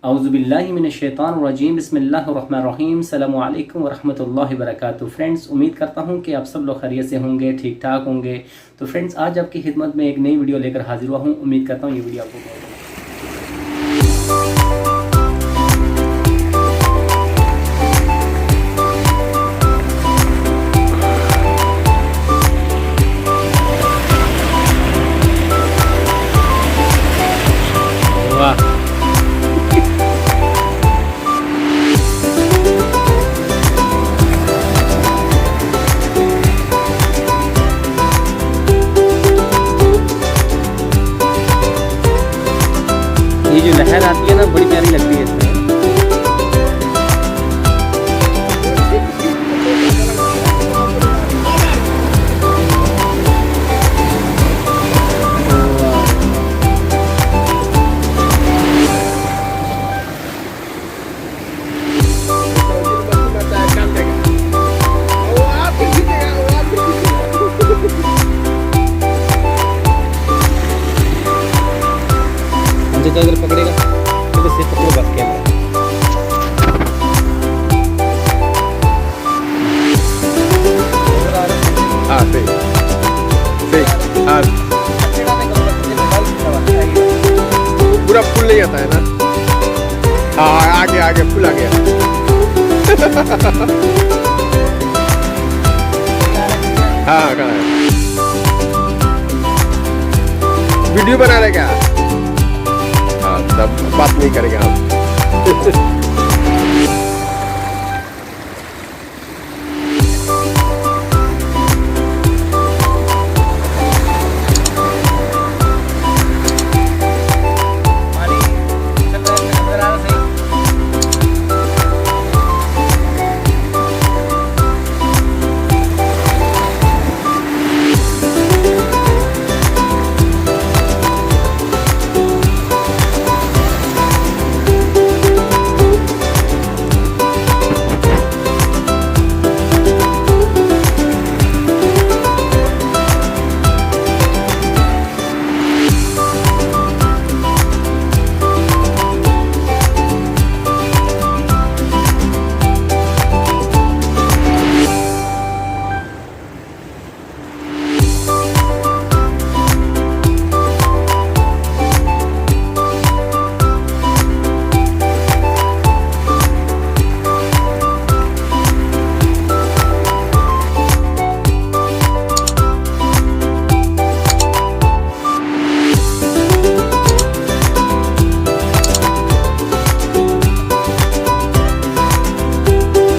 औज़ुबिल्लाहि मिनश्शैतानिर्रजीम बिस्मिल्लाहिर्रहमानिर्रहीम अस्सलामु अलैकुम वरहमतुल्लाहि वबरकातुहू। फ्रेंड्स, उम्मीद करता हूँ कि आप सब लोग खैरियत से होंगे, ठीक ठाक होंगे। तो फ्रेंड्स, आज आपकी खिदमत में एक नई वीडियो लेकर हाजिर हुआ हूँ। उम्मीद करता हूँ ये वीडियो आपको बहुत ये जो लहर आती है ना, बड़ी प्यारी लगती है इसमें। अगर पकड़ेगा तो सिर्फ पकड़ो बस कैमरा। हाँ सही सही। हाँ पूरा फुल नहीं आता है ना। हाँ आगे आगे फुल आ गया। हाँ कहाँ है? वीडियो बना रहे क्या? तब बात नहीं करेंगे हम।